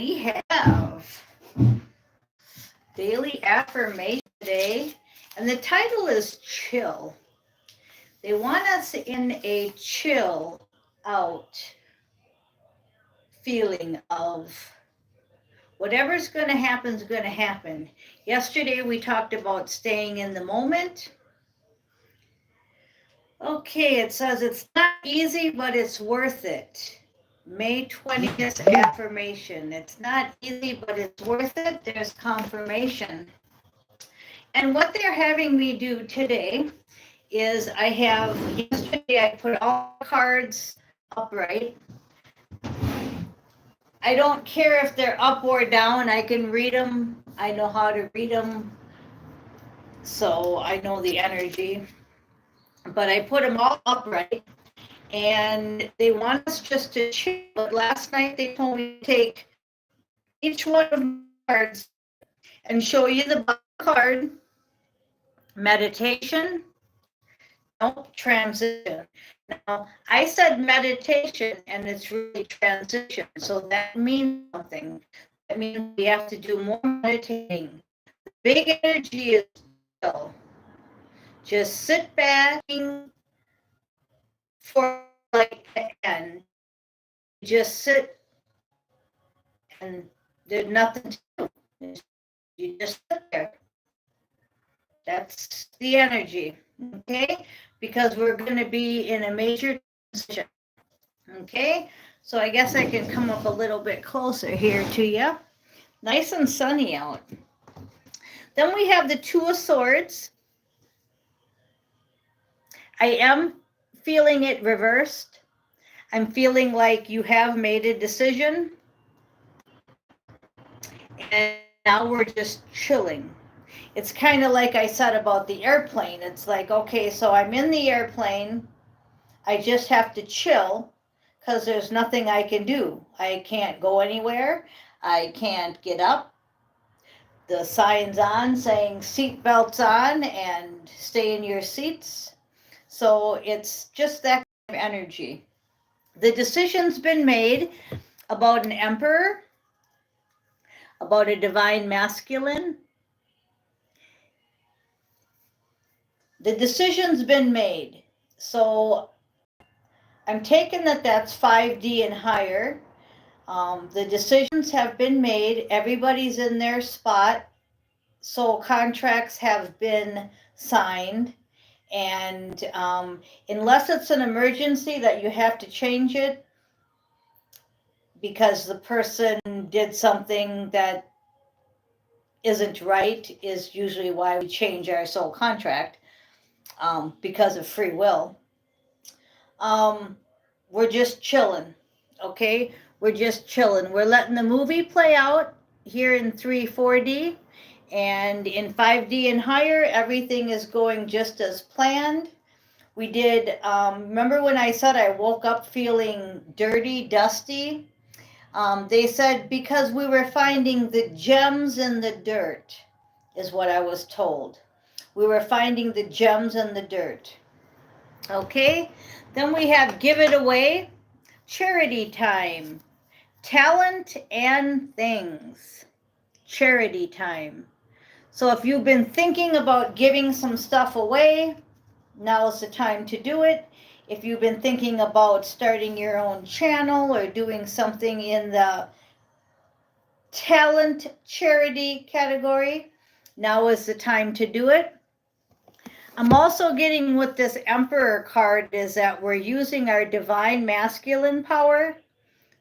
we have daily affirmation today, and the title is Chill. They want us in a chill out feeling of whatever's going to happen is going to happen. Yesterday we talked about staying in the moment. Okay, it says it's not easy, but it's worth it. May 20th affirmation. It's not easy, but it's worth it. There's confirmation. And what they're having me do today is yesterday I put all the cards upright. I don't care if they're up or down. I can read them. I know how to read them. So I know the energy. But I put them all upright. And they want us just to chill. But last night they told me to take each one of the cards and show you the card. Meditation. Nope, transition. Now, I said meditation, and it's really transition. So that means something. That means we have to do more meditating. The big energy is chill. Just sit back for like the end. Just sit, and there's nothing to do. You just sit there. That's the energy, okay? Because we're going to be in a major transition, okay? So I guess I can come up a little bit closer here to you. Nice and sunny out. Then we have the Two of Swords. I am feeling it reversed. I'm feeling like you have made a decision. And now we're just chilling. It's kind of like I said about the airplane. It's like, okay, so I'm in the airplane. I just have to chill because there's nothing I can do. I can't go anywhere. I can't get up. The sign's on saying seat belts on and stay in your seats. So it's just that kind of energy. The decision's been made about an emperor, about a divine masculine. The decision's been made. So I'm taking that that's 5D and higher. The decisions have been made. Everybody's in their spot. So contracts have been signed. And unless it's an emergency that you have to change it because the person did something that isn't right, is usually why we change our soul contract, because of free will. We're just chilling, okay? We're just chilling. We're letting the movie play out here in 4D, and in 5D and higher, everything is going just as planned. We did, remember when I said I woke up feeling dirty, dusty? They said because we were finding the gems in the dirt, is what I was told. We were finding the gems in the dirt. Okay, then we have Give It Away, charity time, talent and things, charity time. So if you've been thinking about giving some stuff away, now's the time to do it. If you've been thinking about starting your own channel or doing something in the talent charity category, now is the time to do it. I'm also getting with this Emperor card is that we're using our divine masculine power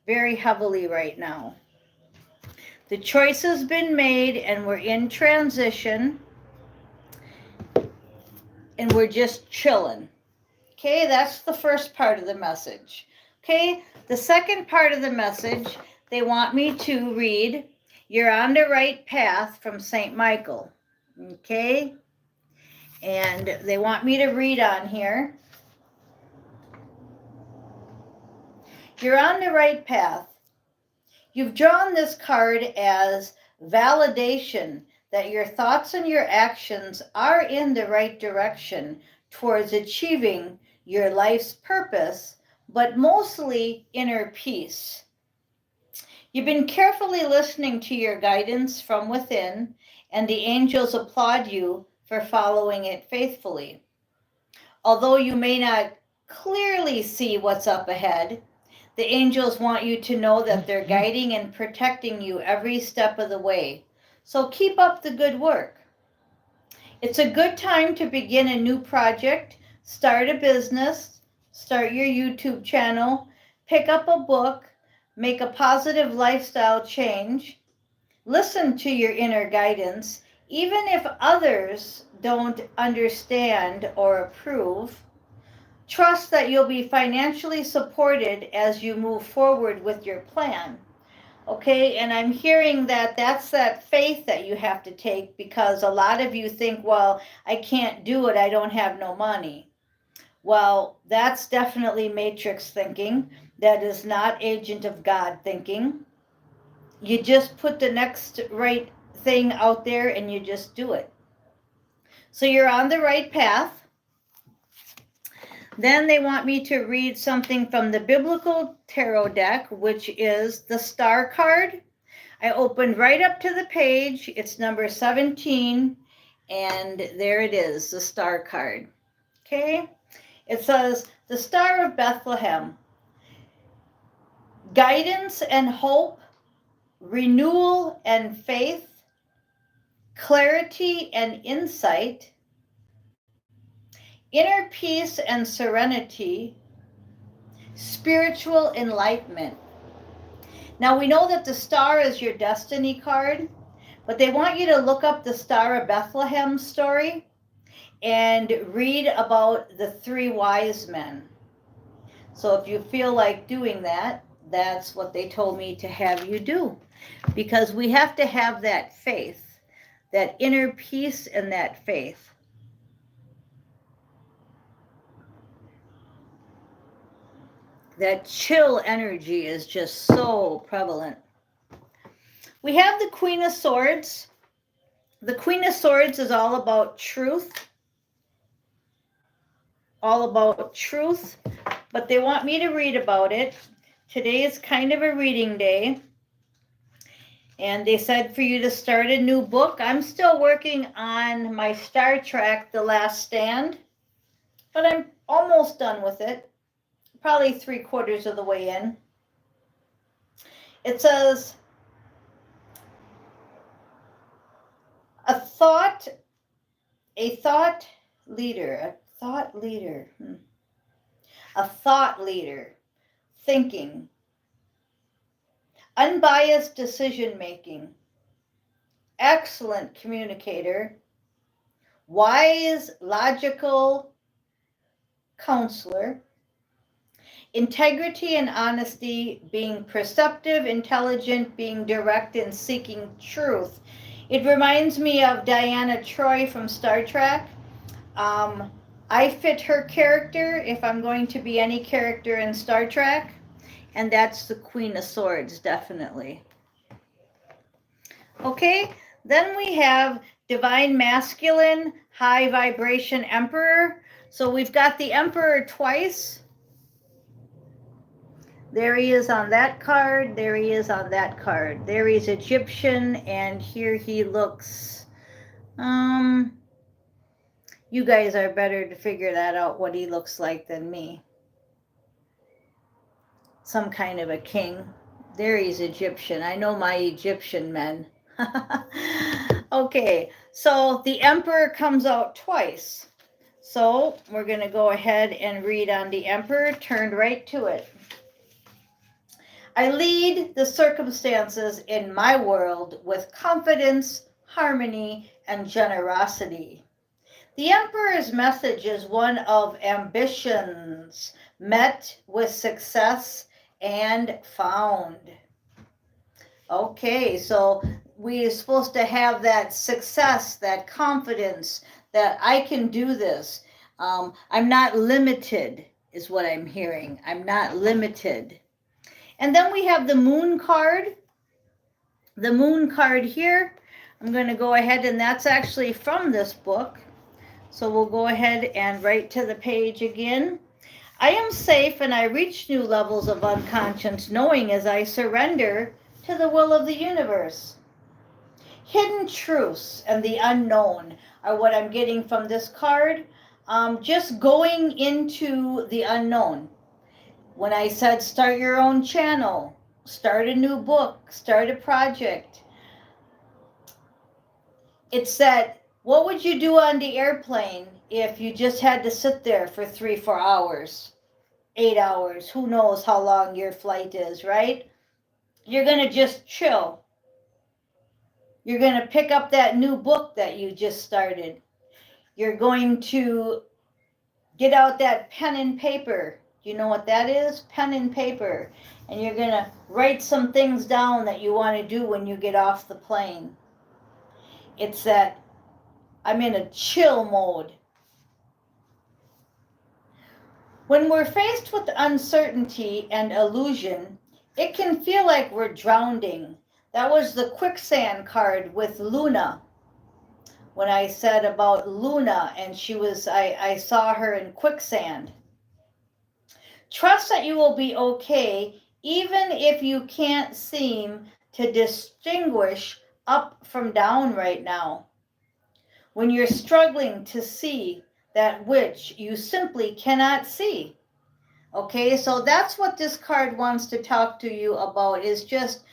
very heavily right now. The choice has been made and we're in transition and we're just chilling. Okay, that's the first part of the message. Okay, the second part of the message, they want me to read You're on the Right Path from St. Michael. Okay, and they want me to read on here. You're on the right path. You've drawn this card as validation that your thoughts and your actions are in the right direction towards achieving your life's purpose, but mostly inner peace. You've been carefully listening to your guidance from within, and the angels applaud you for following it faithfully. Although you may not clearly see what's up ahead, the angels want you to know that they're guiding and protecting you every step of the way. So keep up the good work. It's a good time to begin a new project, start a business, start your YouTube channel, pick up a book, make a positive lifestyle change, listen to your inner guidance, even if others don't understand or approve. Trust that you'll be financially supported as you move forward with your plan. Okay, and I'm hearing that that's that faith that you have to take, because a lot of you think, well, I can't do it, I don't have no money. Well, that's definitely matrix thinking. That is not agent of God thinking. You just put the next right thing out there and you just do it. So you're on the right path. Then they want me to read something from the Biblical Tarot deck, which is the Star card. I opened right up to the page. It's number 17, and there it is, the Star card. Okay? It says, the Star of Bethlehem, guidance and hope, renewal and faith, clarity and insight, inner peace and serenity, spiritual enlightenment. Now we know that the star is your destiny card, but they want you to look up the Star of Bethlehem story and read about the 3 wise men. So if you feel like doing that, that's what they told me to have you do, because we have to have that faith, that inner peace and that faith. That chill energy is just so prevalent. We have the Queen of Swords. The Queen of Swords is all about truth. All about truth. But they want me to read about it. Today is kind of a reading day. And they said for you to start a new book. I'm still working on my Star Trek, The Last Stand. But I'm almost done with it. Probably 3/4 of the way in. It says, a thought leader, thinking, unbiased decision making, excellent communicator, wise, logical counselor, integrity and honesty, being perceptive, intelligent, being direct, and seeking truth. It reminds me of Diana Troy from Star Trek. I fit her character if I'm going to be any character in Star Trek, and that's the Queen of Swords, definitely. Okay, then we have Divine Masculine, High Vibration Emperor. So we've got the Emperor twice. There he is on that card. There he is on that card. There he's Egyptian, and here he looks. You guys are better to figure that out, what he looks like, than me. Some kind of a king. There he's Egyptian. I know my Egyptian men. Okay, so the Emperor comes out twice. So we're going to go ahead and read on the Emperor. Turn right to it. I lead the circumstances in my world with confidence, harmony, and generosity. The Emperor's message is one of ambitions met with success and found. Okay, so we're supposed to have that success, that confidence, that I can do this. I'm not limited, is what I'm hearing. I'm not limited. And then we have the Moon card. The Moon card here, I'm going to go ahead, and that's actually from this book. So we'll go ahead and write to the page again. I am safe and I reach new levels of unconscious knowing as I surrender to the will of the universe. Hidden truths and the unknown are what I'm getting from this card. Just going into the unknown. When I said start your own channel, start a new book, start a project, it's that what would you do on the airplane if you just had to sit there for 3-4 hours, 8 hours, who knows how long your flight is, right? You're going to just chill. You're going to pick up that new book that you just started. You're going to get out that pen and paper. You know what that is? Pen and paper. And you're going to write some things down that you want to do when you get off the plane. It's that I'm in a chill mode. When we're faced with uncertainty and illusion, it can feel like we're drowning. That was the quicksand card with Luna. When I said about Luna and I saw her in quicksand. Trust that you will be okay, even if you can't seem to distinguish up from down right now. When you're struggling to see that which you simply cannot see. Okay, so that's what this card wants to talk to you about, is just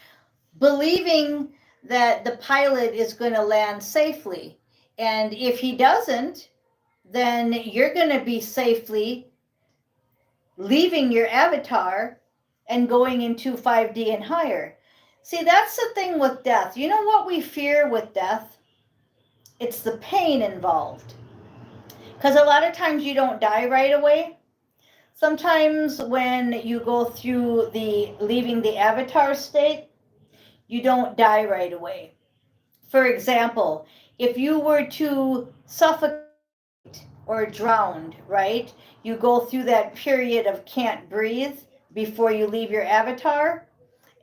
believing that the pilot is going to land safely. And if he doesn't, then you're going to be safely leaving your avatar and going into 5D and higher. See, that's the thing with death. You know what we fear with death? It's the pain involved. Because a lot of times you don't die right away. Sometimes when you go through the leaving the avatar state, you don't die right away. For example, if you were to suffocate or drowned, right? You go through that period of can't breathe before you leave your avatar,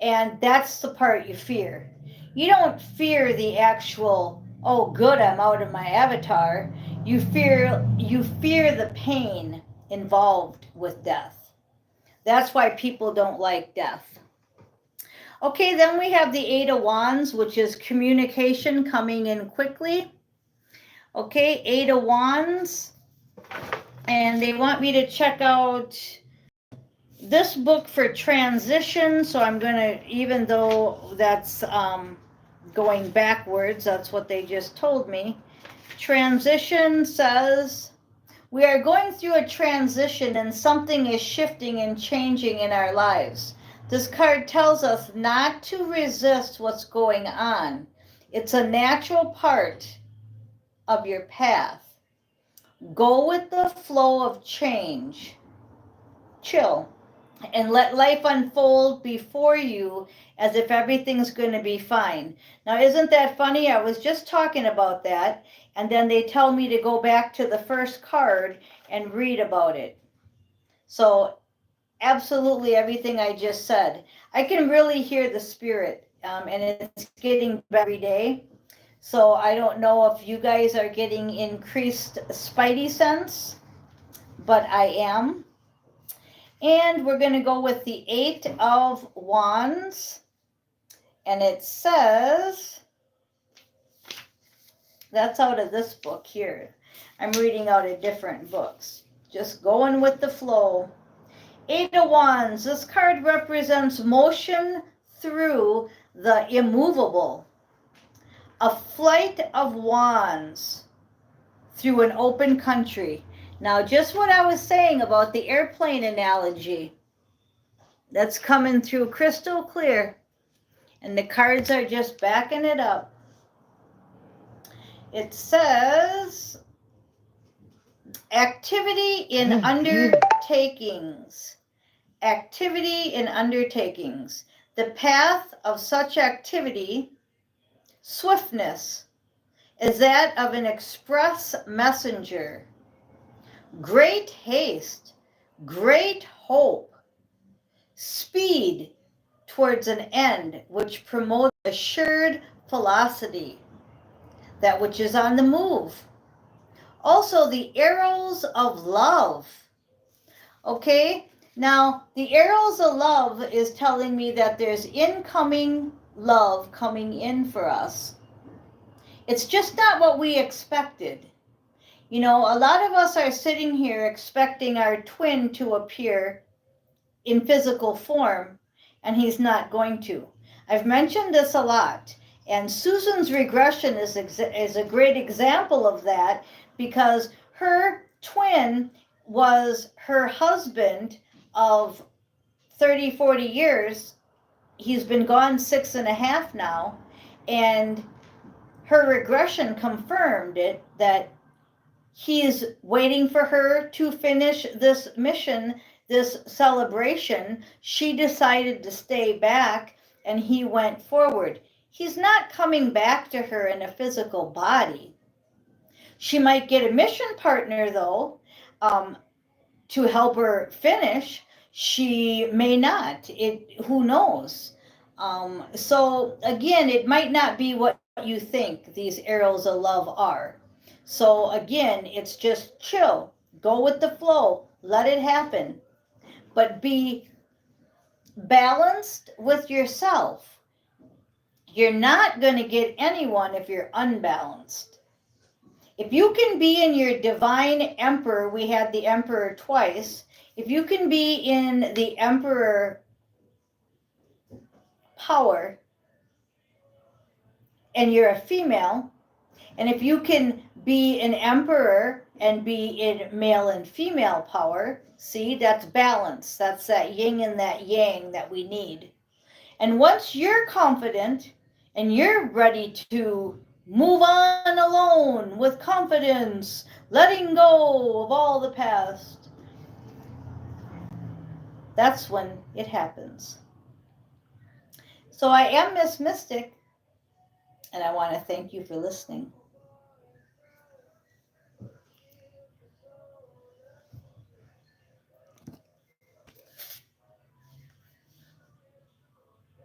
and that's the part you fear. You don't fear the actual, oh good, I'm out of my avatar. You fear the pain involved with death. That's why people don't like death. Okay, then we have the Eight of Wands, which is communication coming in quickly. Okay, Eight of Wands. And they want me to check out this book for transition. So I'm going to, even though that's going backwards, that's what they just told me. Transition says, we are going through a transition and something is shifting and changing in our lives. This card tells us not to resist what's going on. It's a natural part of your path. Go with the flow of change. Chill. And let life unfold before you as if everything's going to be fine. Now, isn't that funny? I was just talking about that, and then they tell me to go back to the first card and read about it. So, absolutely everything I just said. I can really hear the spirit, and it's getting better every day. So I don't know if you guys are getting increased spidey sense, but I am. And we're going to go with the Eight of Wands. And it says, that's out of this book here. I'm reading out of different books. Just going with the flow. Eight of Wands. This card represents motion through the immovable. A flight of wands through an open country. Now, just what I was saying about the airplane analogy, that's coming through crystal clear. And the cards are just backing it up. It says, activity in undertakings. Activity in undertakings. The path of such activity, swiftness, is that of an express messenger. Great haste, great hope, speed towards an end which promotes assured velocity, that which is on the move. Also, the arrows of love. Okay, now the arrows of love is telling me that there's incoming love coming in for us. It's just not what we expected. You know, a lot of us are sitting here expecting our twin to appear in physical form, and he's not going to. I've mentioned this a lot, and Susan's regression is a great example of that, because her twin was her husband of 30, 40 years. He's been gone 6.5 now, and her regression confirmed it, that he's waiting for her to finish this mission, this celebration. She decided to stay back, and he went forward. He's not coming back to her in a physical body. She might get a mission partner, though, to help her finish. She may not. Who knows? So again, it might not be what you think these arrows of love are. So again, it's just chill, go with the flow, let it happen, but be balanced with yourself. You're not going to get anyone if you're unbalanced. If you can be in your divine emperor, we had the emperor twice. If you can be in the emperor power and you're a female, and if you can be an emperor and be in male and female power, see, that's balance. That's that yin and that yang that we need. And once you're confident and you're ready to move on alone with confidence, letting go of all the past, that's when it happens. So I am Miss Mystic, and I want to thank you for listening.